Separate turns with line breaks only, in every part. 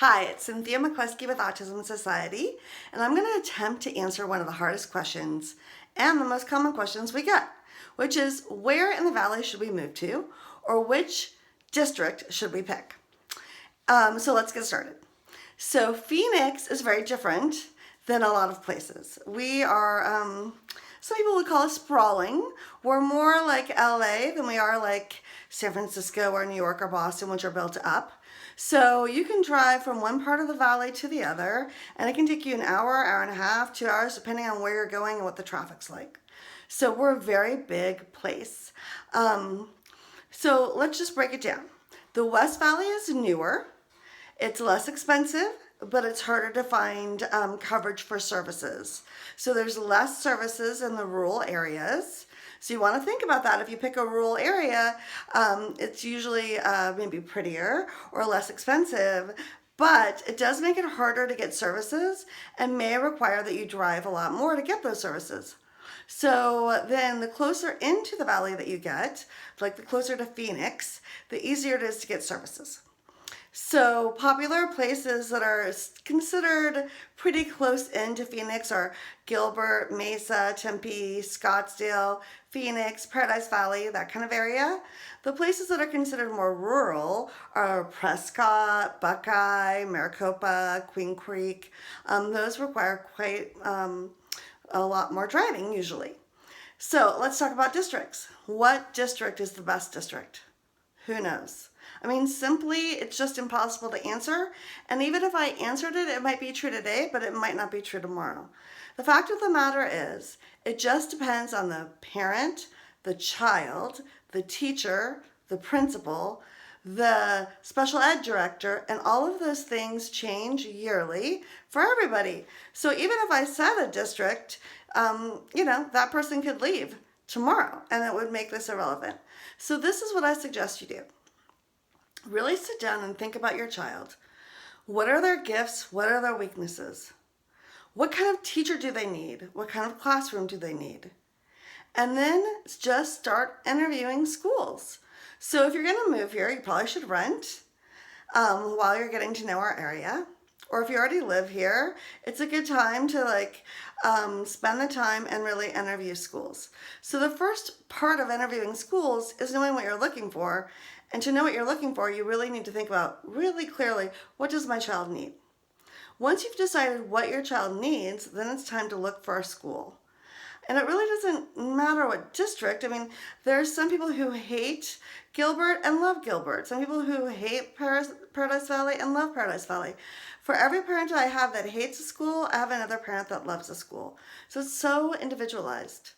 Hi, it's Cynthia Macluskie with Autism Society, and I'm going to attempt to answer one of the hardest questions and the most common questions we get, which is where in the valley should we move to, or which district should we pick? So let's get started. So Phoenix is very different than a lot of places. We are, some people would call us sprawling. We're more like LA than we are like San Francisco or New York or Boston, which are built up. So you can drive from one part of the valley to the other, and it can take you an hour, hour and a half, 2 hours, depending on where you're going and what the traffic's like. So we're a very big place. So let's just break it down. The West Valley is newer. It's less expensive, but it's harder to find coverage for services. So there's less services in the rural areas. So you want to think about that. If you pick a rural area, it's usually maybe prettier or less expensive, but it does make it harder to get services and may require that you drive a lot more to get those services. So then the closer into the valley that you get, like the closer to Phoenix, the easier it is to get services. So popular places that are considered pretty close into Phoenix are Gilbert, Mesa, Tempe, Scottsdale, Phoenix, Paradise Valley, that kind of area. The places that are considered more rural are Prescott, Buckeye, Maricopa, Queen Creek. Those require quite a lot more driving usually. So let's talk about districts. What district is the best district? Who knows? I mean, simply, it's just impossible to answer. And even if I answered it, it might be true today, but it might not be true tomorrow. The fact of the matter is, it just depends on the parent, the child, the teacher, the principal, the special ed director, and all of those things change yearly for everybody. So even if I said a district, that person could leave tomorrow and it would make this irrelevant. So this is what I suggest you do. Really sit down and think about your child. What are their gifts? What are their weaknesses? What kind of teacher do they need? What kind of classroom do they need? And then just start interviewing schools. So if you're going to move here, you probably should rent while you're getting to know our area. Or if you already live here, it's a good time to spend the time and really interview schools. So the first part of interviewing schools is knowing what you're looking for. And to know what you're looking for, you really need to think about really clearly, what does my child need? Once you've decided what your child needs, then it's time to look for a school. And it really doesn't matter what district. I mean, there's some people who hate Gilbert and love Gilbert. Some people who hate Paradise Valley and love Paradise Valley. For every parent I have that hates a school, I have another parent that loves a school. So it's so individualized.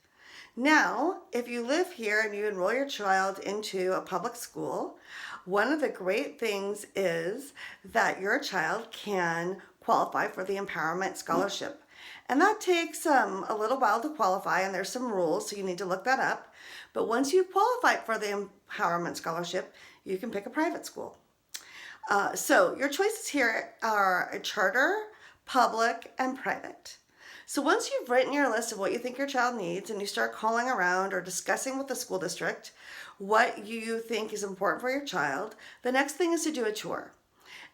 Now, if you live here and you enroll your child into a public school, one of the great things is that your child can qualify for the Empowerment Scholarship. And that takes a little while to qualify, and there's some rules, so you need to look that up. But once you qualify for the Empowerment Scholarship, you can pick a private school. So your choices here are a charter, public, and private. So once you've written your list of what you think your child needs and you start calling around or discussing with the school district what you think is important for your child, the next thing is to do a tour.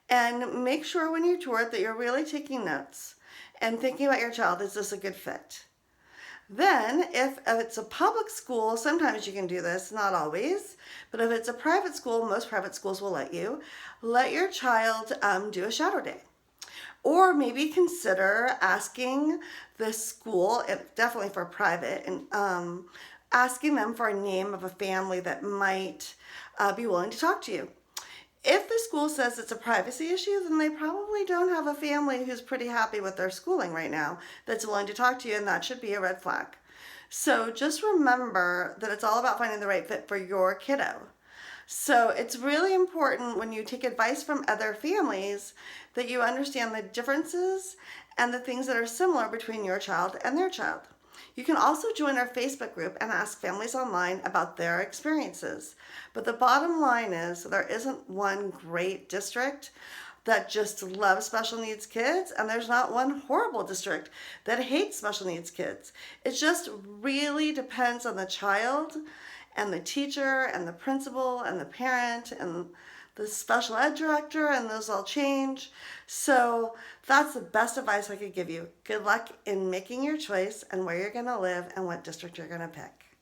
And make sure when you tour that you're really taking notes and thinking about your child, is this a good fit? Then, if it's a public school, sometimes you can do this, not always, but if it's a private school, most private schools will let your child do a shadow day. Or maybe consider asking the school, definitely for private, and asking them for a name of a family that might be willing to talk to you. If the school says it's a privacy issue, then they probably don't have a family who's pretty happy with their schooling right now that's willing to talk to you, and that should be a red flag. So just remember that it's all about finding the right fit for your kiddo. So it's really important when you take advice from other families that you understand the differences and the things that are similar between your child and their child. You can also join our Facebook group and ask families online about their experiences. But the bottom line is there isn't one great district that just loves special needs kids, and there's not one horrible district that hates special needs kids. It just really depends on the child and the teacher and the principal and the parent and the special ed director, and those all change. So that's the best advice I could give you. Good luck in making your choice and where you're going to live and what district you're going to pick.